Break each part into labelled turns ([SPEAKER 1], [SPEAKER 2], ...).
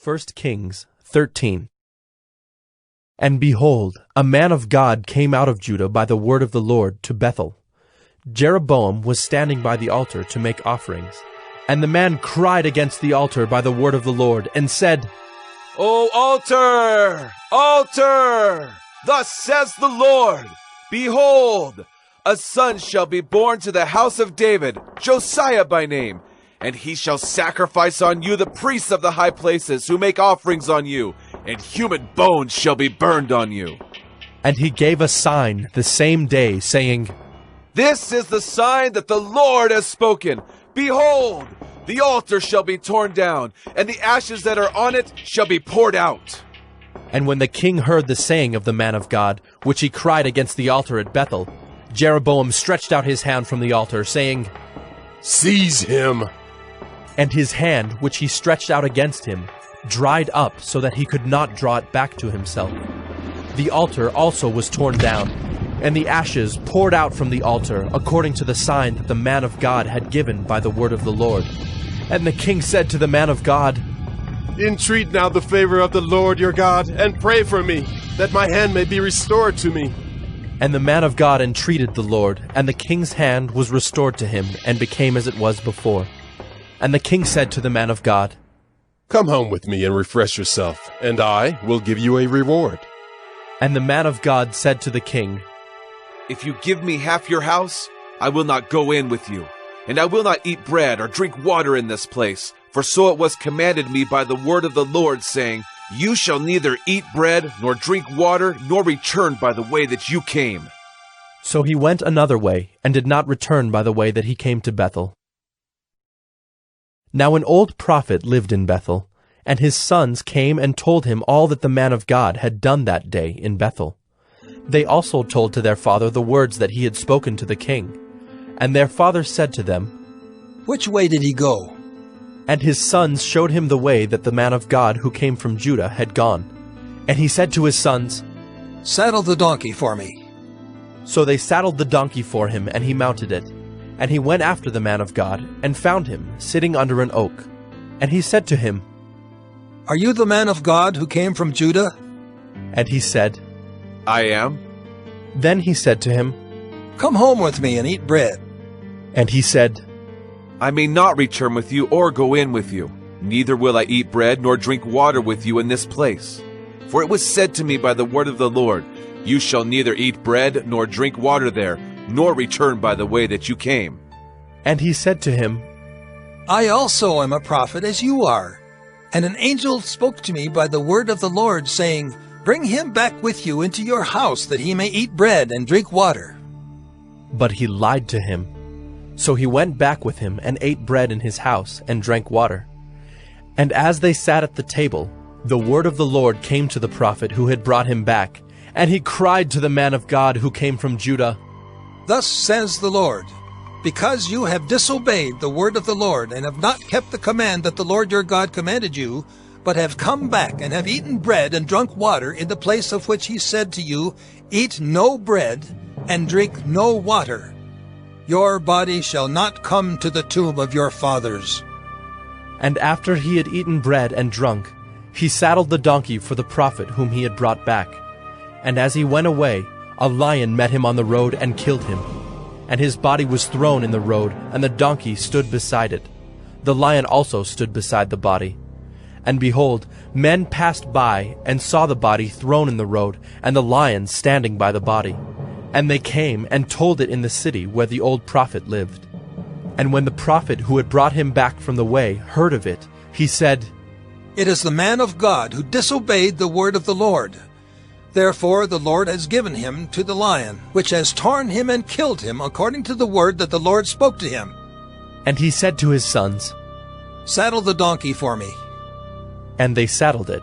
[SPEAKER 1] 1 Kings 13. And behold, a man of God came out of Judah by the word of the Lord to Bethel. Jeroboam was standing by the altar to make offerings. And the man cried against the altar by the word of the Lord, and said,
[SPEAKER 2] O altar, altar! Thus says the Lord, Behold, a son shall be born to the house of David, Josiah by name, and he shall sacrifice on you the priests of the high places who make offerings on you, and human bones shall be burned on you.
[SPEAKER 1] And he gave a sign the same day, saying,
[SPEAKER 2] This is the sign that the Lord has spoken. Behold, the altar shall be torn down, and the ashes that are on it shall be poured out.
[SPEAKER 1] And when the king heard the saying of the man of God, which he cried against the altar at Bethel, Jeroboam stretched out his hand from the altar, saying,
[SPEAKER 3] Seize him!
[SPEAKER 1] And his hand, which he stretched out against him, dried up so that he could not draw it back to himself. The altar also was torn down, and the ashes poured out from the altar, according to the sign that the man of God had given by the word of the Lord. And the king said to the man of God,
[SPEAKER 3] Entreat now the favor of the Lord your God, and pray for me, that my hand may be restored to me.
[SPEAKER 1] And the man of God entreated the Lord, and the king's hand was restored to him, and became as it was before. And the king said to the man of God,
[SPEAKER 3] Come home with me and refresh yourself, and I will give you a reward.
[SPEAKER 1] And the man of God said to the king,
[SPEAKER 2] If you give me half your house, I will not go in with you, and I will not eat bread or drink water in this place. For so it was commanded me by the word of the Lord, saying, You shall neither eat bread, nor drink water, nor return by the way that you came.
[SPEAKER 1] So he went another way, and did not return by the way that he came to Bethel. Now an old prophet lived in Bethel, and his sons came and told him all that the man of God had done that day in Bethel. They also told to their father the words that he had spoken to the king. And their father said to them,
[SPEAKER 4] Which way did he go?
[SPEAKER 1] And his sons showed him the way that the man of God who came from Judah had gone. And he said to his sons,
[SPEAKER 4] Saddle the donkey for me.
[SPEAKER 1] So they saddled the donkey for him, and he mounted it. And he went after the man of God, and found him sitting under an oak. And he said to him,
[SPEAKER 4] Are you the man of God who came from Judah?
[SPEAKER 1] And he said,
[SPEAKER 2] I am.
[SPEAKER 1] Then he said to him,
[SPEAKER 4] Come home with me and eat bread.
[SPEAKER 1] And he said,
[SPEAKER 2] I may not return with you or go in with you. Neither will I eat bread nor drink water with you in this place. For it was said to me by the word of the Lord, You shall neither eat bread nor drink water there, nor return by the way that you came.
[SPEAKER 1] And he said to him,
[SPEAKER 4] I also am a prophet as you are. And an angel spoke to me by the word of the Lord, saying, Bring him back with you into your house, that he may eat bread and drink water.
[SPEAKER 1] But he lied to him. So he went back with him, and ate bread in his house, and drank water. And as they sat at the table, the word of the Lord came to the prophet who had brought him back. And he cried to the man of God who came from Judah,
[SPEAKER 4] Thus says the Lord, Because you have disobeyed the word of the Lord, and have not kept the command that the Lord your God commanded you, but have come back and have eaten bread and drunk water in the place of which he said to you, Eat no bread and drink no water, your body shall not come to the tomb of your fathers.
[SPEAKER 1] And after he had eaten bread and drunk, he saddled the donkey for the prophet whom he had brought back. And as he went away, a lion met him on the road and killed him. And his body was thrown in the road, and the donkey stood beside it. The lion also stood beside the body. And behold, men passed by and saw the body thrown in the road, and the lion standing by the body. And they came and told it in the city where the old prophet lived. And when the prophet who had brought him back from the way heard of it, he said,
[SPEAKER 4] It is the man of God who disobeyed the word of the Lord. Therefore the Lord has given him to the lion, which has torn him and killed him according to the word that the Lord spoke to him.
[SPEAKER 1] And he said to his sons,
[SPEAKER 4] Saddle the donkey for me.
[SPEAKER 1] And they saddled it.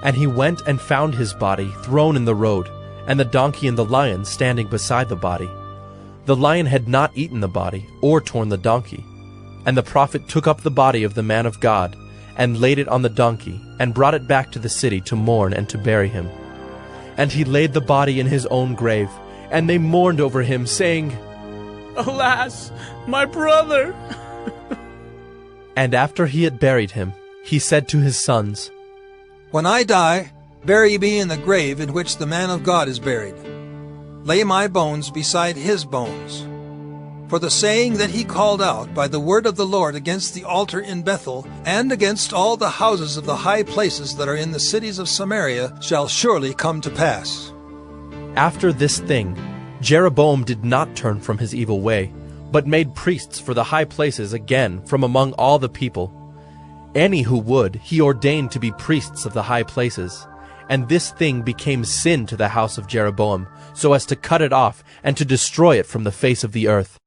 [SPEAKER 1] And he went and found his body thrown in the road, and the donkey and the lion standing beside the body. The lion had not eaten the body, or torn the donkey. And the prophet took up the body of the man of God, and laid it on the donkey, and brought it back to the city to mourn and to bury him. And he laid the body in his own grave, and they mourned over him, saying,
[SPEAKER 5] Alas, my brother!
[SPEAKER 1] And after he had buried him, he said to his sons,
[SPEAKER 4] When I die, bury me in the grave in which the man of God is buried. Lay my bones beside his bones. For the saying that he called out by the word of the Lord against the altar in Bethel, and against all the houses of the high places that are in the cities of Samaria, shall surely come to pass.
[SPEAKER 1] After this thing, Jeroboam did not turn from his evil way, but made priests for the high places again from among all the people. Any who would, he ordained to be priests of the high places. And this thing became sin to the house of Jeroboam, so as to cut it off and to destroy it from the face of the earth.